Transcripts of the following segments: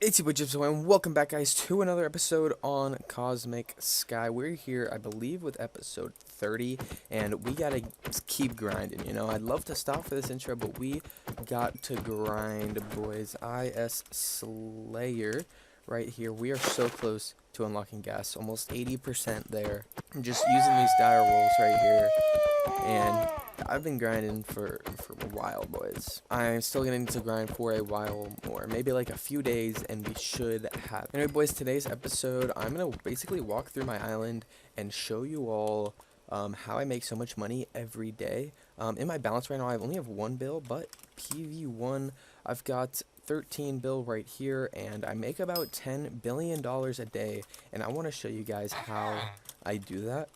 It's your boy Gypso, and welcome back, guys, to another episode on Cosmic Sky. We're here, I believe, with episode 30, and we gotta keep grinding, I'd love to stop for this intro, but we got to grind, boys. IS Slayer right here. We are so close to unlocking gas, almost 80% there. I'm just using these dire rolls right here, and I've been grinding for a while, boys. I'm still gonna need to grind for a while more, maybe like a few days, and we should have. Anyway, boys, today's episode, I'm gonna basically walk through my island and show you all how I make so much money every day. In my balance right now, I only have 1 bill, but PV1, I've got 13 bill right here, and I make about $10 billion a day, and I want to show you guys how I do that.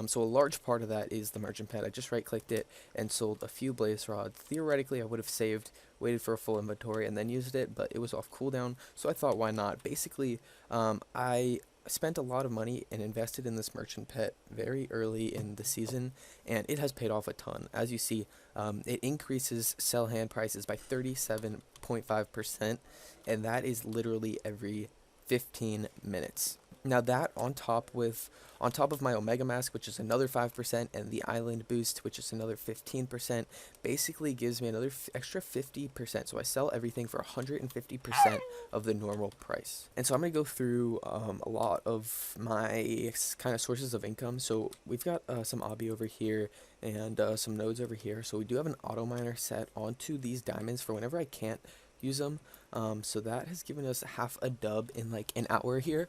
So a large part of that is the merchant pet. I just right-clicked it and sold a few blaze rods. Theoretically, I would have saved, waited for a full inventory, and then used it, but it was off cooldown, so I thought, why not? Basically, I spent a lot of money and invested in this merchant pet very early in the season, and it has paid off a ton. As you see, it increases sell hand prices by 37.5%, and that is literally every 15 minutes. Now that on top of my Omega Mask, which is another 5%, and the Island Boost, which is another 15%, basically gives me another extra 50%. So I sell everything for 150% of the normal price. And so I'm going to go through a lot of my kind of sources of income. So we've got some obby over here and some nodes over here. So we do have an auto miner set onto these diamonds for whenever I can't use them. So that has given us half a dub in like an hour here.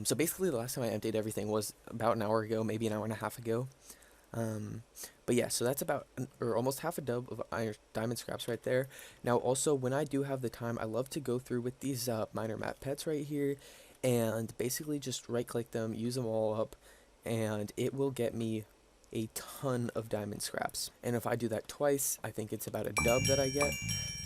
So basically the last time I emptied everything was about an hour ago, maybe an hour and a half ago. But yeah, so that's about, or almost half a dub of iron diamond scraps right there. Now also, when I do have the time, I love to go through with these miner map pets right here, and basically just right click them, use them all up, and it will get me a ton of diamond scraps. And if I do that twice, I think it's about a dub that I get.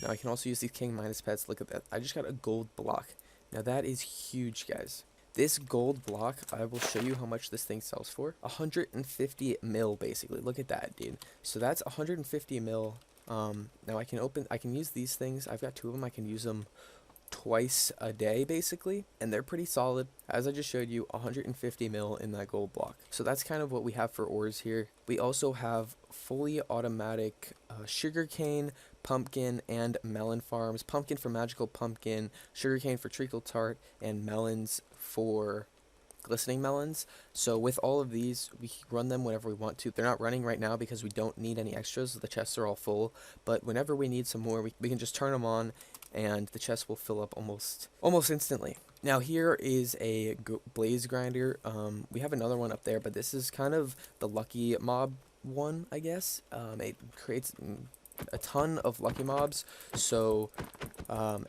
Now I can also use these king minus pets. Look at that, I just got a gold block. Now that is huge, guys. This gold block, I will show you how much this thing sells for. 150 mil, basically. Look at that, dude. So that's 150 mil. Now I can use these things. I've got 2 of them. I can use them twice a day, basically, and they're pretty solid. As I just showed you, 150 mil in that gold block. So that's kind of what we have for ores here. We also have fully automatic sugarcane, pumpkin, and melon farms. Pumpkin for magical pumpkin, sugarcane for treacle tart, and melons for glistening melons. So with all of these, we run them whenever we want to. They're not running right now because we don't need any extras. The chests are all full, but whenever we need some more, we can just turn them on and the chest will fill up almost instantly. Now here is a blaze grinder. We have another one up there, but this is kind of the lucky mob one, I guess. It creates a ton of lucky mobs, so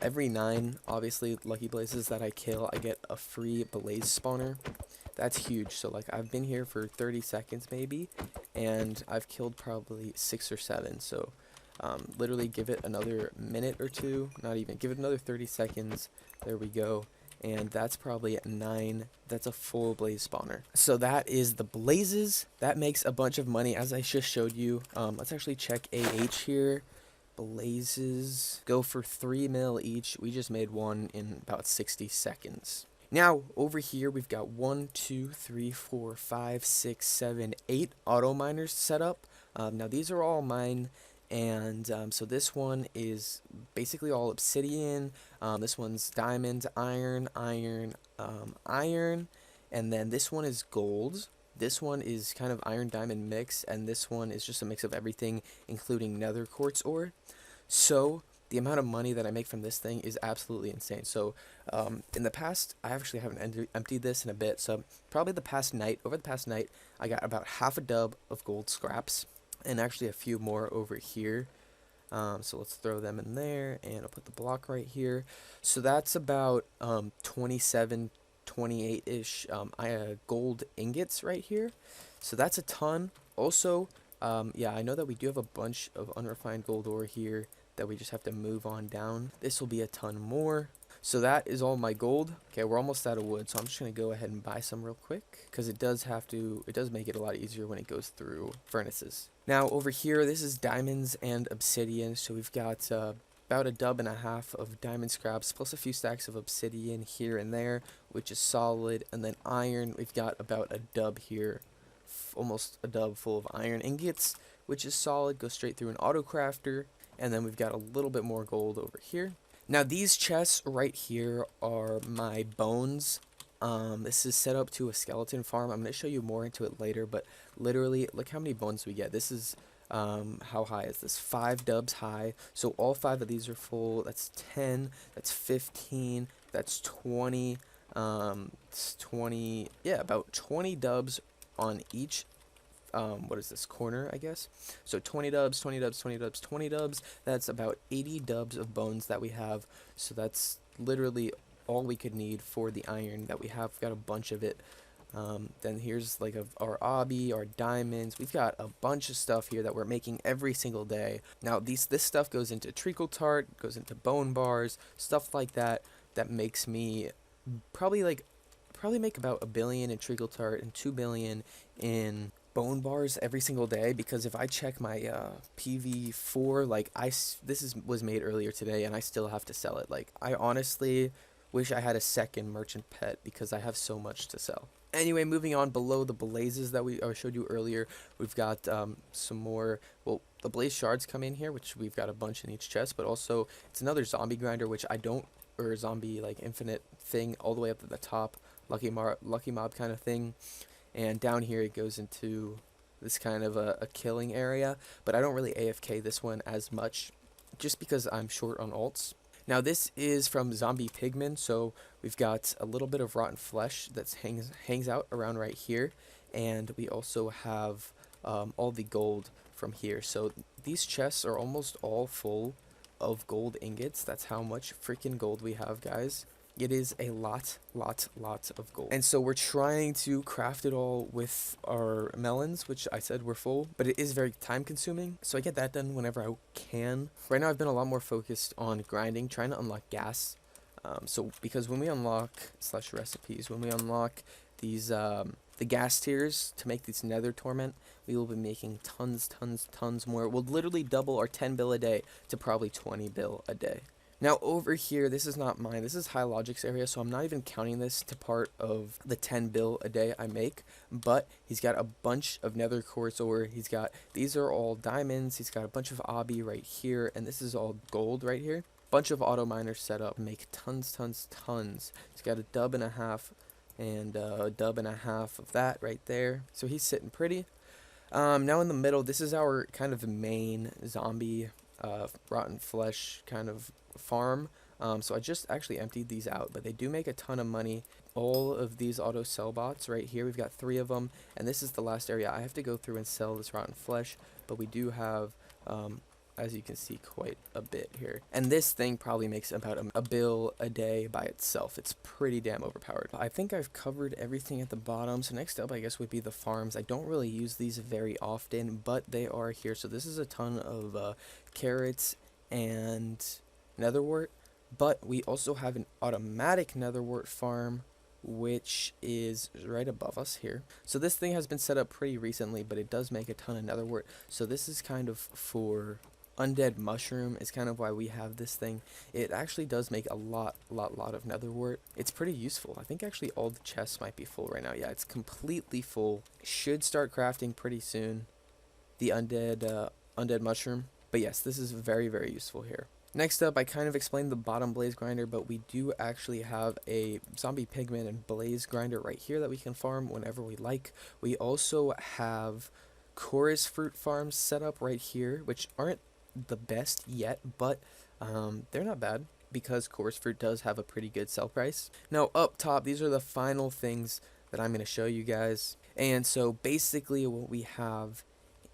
every 9 obviously lucky blazes that I kill, I get a free blaze spawner. That's huge. So like, I've been here for 30 seconds maybe, and I've killed probably 6 or 7. So literally give it another minute or 2, not even, give it another 30 seconds, there we go, and that's probably at 9. That's a full blaze spawner. So that is the blazes. That makes a bunch of money, as I just showed you. Let's actually check AH here. Blazes go for 3 mil each. We just made one in about 60 seconds. Now over here we've got 1, 2, 3, 4, 5, 6, 7, 8 auto miners set up. Now these are all mine. And so this one is basically all obsidian. This one's diamond, iron, iron, iron, and then this one is gold. This one is kind of iron diamond mix, and this one is just a mix of everything, including nether quartz ore. So the amount of money that I make from this thing is absolutely insane. So in the past, I actually haven't emptied this in a bit. So probably over the past night, I got about half a dub of gold scraps. And actually a few more over here. So let's throw them in there, and I'll put the block right here. So that's about 27, 28-ish gold ingots right here. So that's a ton. Also, yeah, I know that we do have a bunch of unrefined gold ore here that we just have to move on down. This will be a ton more. So that is all my gold. Okay, we're almost out of wood, so I'm just going to go ahead and buy some real quick, because it does make it a lot easier when it goes through furnaces. Now over here, this is diamonds and obsidian, so we've got about a dub and a half of diamond scraps, plus a few stacks of obsidian here and there, which is solid. And then iron, we've got about a dub here, almost a dub full of iron ingots, which is solid, goes straight through an auto crafter. And then we've got a little bit more gold over here. Now these chests right here are my bones. This is set up to a skeleton farm. I'm going to show you more into it later, but literally, look how many bones we get. This is, how high is this? 5 dubs high. So all 5 of these are full. That's 10, that's 15, that's 20, it's 20, yeah, about 20 dubs on each, what is this, corner, I guess? So 20 dubs, 20 dubs, 20 dubs, 20 dubs. That's about 80 dubs of bones that we have. So that's literally all we could need for the iron that we have. We've got a bunch of it. Then here's like our obby, our diamonds. We've got a bunch of stuff here that we're making every single day. Now this stuff goes into treacle tart, goes into bone bars, stuff like that. That makes me probably make about 1 billion in treacle tart and 2 billion in bone bars every single day, because if I check my PV4, like was made earlier today and I still have to sell it. Like, I honestly wish I had a second merchant pet because I have so much to sell. Anyway, moving on, below the blazes that I showed you earlier, we've got some more, well, the blaze shards come in here, which we've got a bunch in each chest, but also it's another zombie grinder, which or zombie like infinite thing all the way up to the top, lucky mob kind of thing. And down here it goes into this kind of a killing area, but I don't really AFK this one as much just because I'm short on ults. Now this is from Zombie Pigman, so we've got a little bit of rotten flesh that hangs out around right here, and we also have all the gold from here. So these chests are almost all full of gold ingots. That's how much freaking gold we have, guys. It is a lot of gold. And so we're trying to craft it all with our melons, which I said were full, but it is very time consuming. So I get that done whenever I can. Right now I've been a lot more focused on grinding, trying to unlock gas. Because when we unlock /recipes, when we unlock these, the gas tiers to make this nether torment, we will be making tons more. We'll literally double our 10 bill a day to probably 20 bill a day. Now over here, this is not mine, this is High Logic's area, so I'm not even counting this to part of the 10 bill a day I make, but he's got a bunch of nether quartz, or these are all diamonds, he's got a bunch of obby right here, and this is all gold right here. Bunch of auto miners set up, make tons. He's got a dub and a half, and a dub and a half of that right there, so he's sitting pretty. Now in the middle, this is our kind of main zombie, rotten flesh kind of farm. So I just actually emptied these out, but they do make a ton of money. All of these auto sell bots right here, we've got 3 of them, and this is the last area I have to go through and sell this rotten flesh, but we do have, as you can see, quite a bit here. And this thing probably makes about a bill a day by itself. It's pretty damn overpowered. I think I've covered everything at the bottom, so next up I guess would be the farms. I don't really use these very often, but they are here. So this is a ton of carrots and netherwort, but we also have an automatic netherwort farm, which is right above us here. So this thing has been set up pretty recently, but it does make a ton of netherwort. So this is kind of for undead mushroom, is kind of why we have this thing. It actually does make a lot of netherwort. It's pretty useful. I think actually all the chests might be full right now. Yeah, it's completely full. Should start crafting pretty soon the undead mushroom. But yes, this is very useful here. Next up, I kind of explained the bottom blaze grinder, but we do actually have a zombie pigman and blaze grinder right here that we can farm whenever we like. We also have chorus fruit farms set up right here, which aren't the best yet, but they're not bad because chorus fruit does have a pretty good sell price. Now up top, these are the final things that I'm going to show you guys. And so basically what we have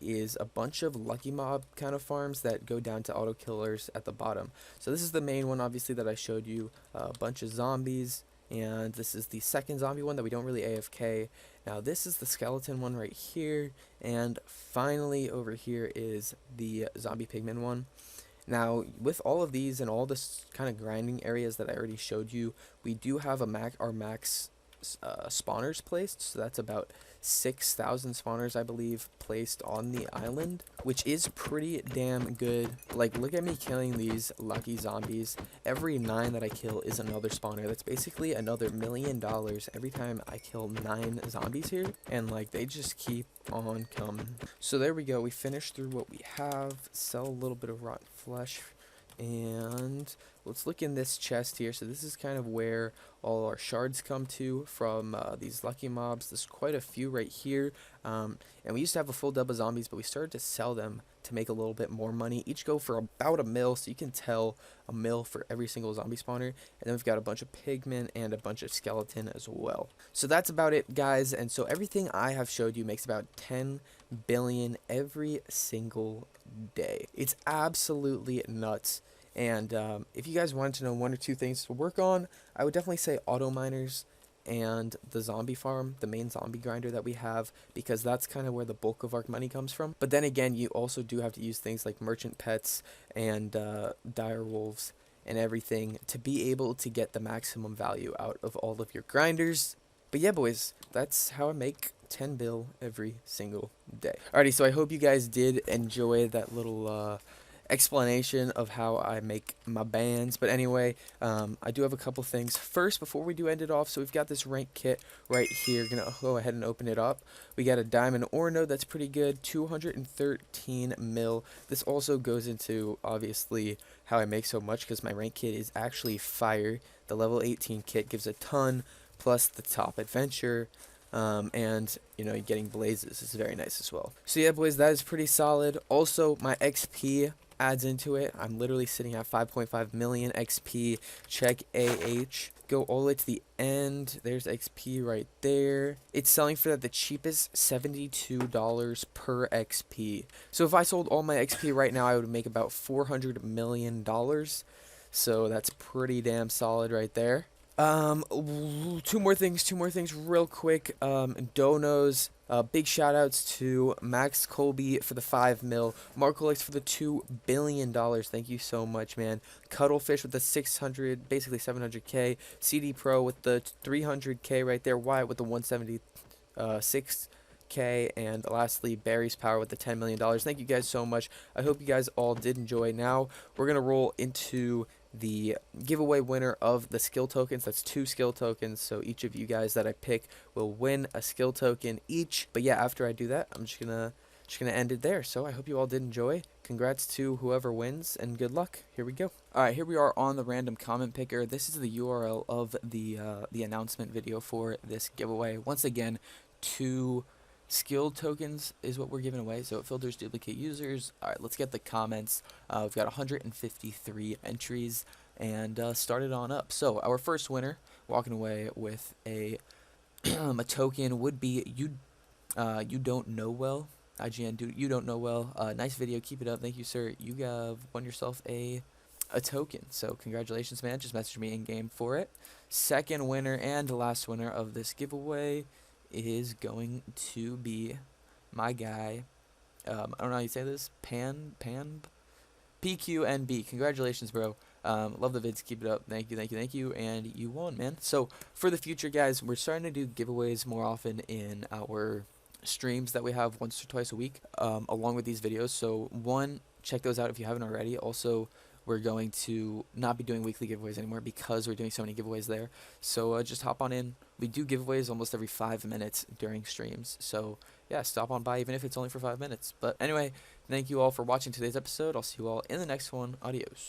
is a bunch of lucky mob kind of farms that go down to auto killers at the bottom. So this is the main one, obviously, that I showed you, a bunch of zombies, and this is the second zombie one that we don't really AFK. Now this is the skeleton one right here, and finally over here is the zombie pigman one. Now with all of these and all this kind of grinding areas that I already showed you, we do have our max spawners placed, so that's about 6,000 spawners, I believe, placed on the island, which is pretty damn good. Like, look at me killing these lucky zombies. Every 9 that I kill is another spawner. That's basically another $1 million every time I kill 9 zombies here, and like they just keep on coming. So there we go. We finished through what we have. Sell a little bit of rotten flesh. And let's look in this chest here. So this is kind of where all our shards come to from these lucky mobs. There's quite a few right here. And we used to have a full dub of zombies, but we started to sell them to make a little bit more money. Each go for about $1 mil, so you can tell $1 mil for every single zombie spawner. And then we've got a bunch of pigmen and a bunch of skeleton as well. So that's about it, guys. And so everything I have showed you makes about 10 billion every single day. It's absolutely nuts. And if you guys wanted to know 1 or 2 things to work on, I would definitely say auto miners and the zombie farm, the main zombie grinder that we have, because that's kind of where the bulk of our money comes from. But then again, you also do have to use things like merchant pets and dire wolves and everything to be able to get the maximum value out of all of your grinders. But yeah, boys, that's how I make 10 bill every single day. Alrighty, so I hope you guys did enjoy that little explanation of how I make my bands. But anyway, I do have a couple things first before we do end it off. So we've got this rank kit right here. Gonna go ahead and open it up. We got a diamond ore node that's pretty good, 213 mil. This also goes into obviously how I make so much, because my rank kit is actually fire. The level 18 kit gives a ton, plus the top adventure. And you know, getting blazes is very nice as well. So yeah, boys, that is pretty solid. Also, my XP adds into it. I'm literally sitting at 5.5 million XP. Check AH. Go all the way to the end. There's XP right there. It's selling for the cheapest $72 per XP. So if I sold all my XP right now, I would make about $400 million. So that's pretty damn solid right there. Two more things real quick. Donos, big shout outs to Max Colby for the 5 mil, Marcolix for the $2 billion. Thank you so much, man. Cuttlefish with the 600, basically 700k, CD Pro with the 300k right there, Wyatt with the 176k, and lastly Barry's Power with the $10 million. Thank you guys so much. I hope you guys all did enjoy. Now we're gonna roll into the giveaway winner of the skill tokens. That's 2 skill tokens, so each of you guys that I pick will win a skill token each. But yeah, after I do that, I'm just gonna end it there. So I hope you all did enjoy. Congrats to whoever wins, and good luck. Here we go. Alright, here we are on the random comment picker. This is the URL of the announcement video for this giveaway. Once again, 2 skill tokens is what we're giving away, so it filters duplicate users. Alright, let's get the comments. We've got 153 entries, and start it on up. So our first winner walking away with a a token would be you don't know well. IGN, dude, you don't know well. Nice video, keep it up. Thank you, sir. You have won yourself a token, so congratulations, man. Just message me in game for it. Second winner and last winner of this giveaway is going to be my guy. I don't know how you say this. PQNB. Congratulations, bro. Love the vids. Keep it up. Thank you. And you won, man. So for the future, guys, we're starting to do giveaways more often in our streams that we have once or twice a week, along with these videos. So one, check those out if you haven't already. Also, we're going to not be doing weekly giveaways anymore because we're doing so many giveaways there. So just hop on in. We do giveaways almost every 5 minutes during streams. So yeah, stop on by even if it's only for 5 minutes. But anyway, thank you all for watching today's episode. I'll see you all in the next one. Adios.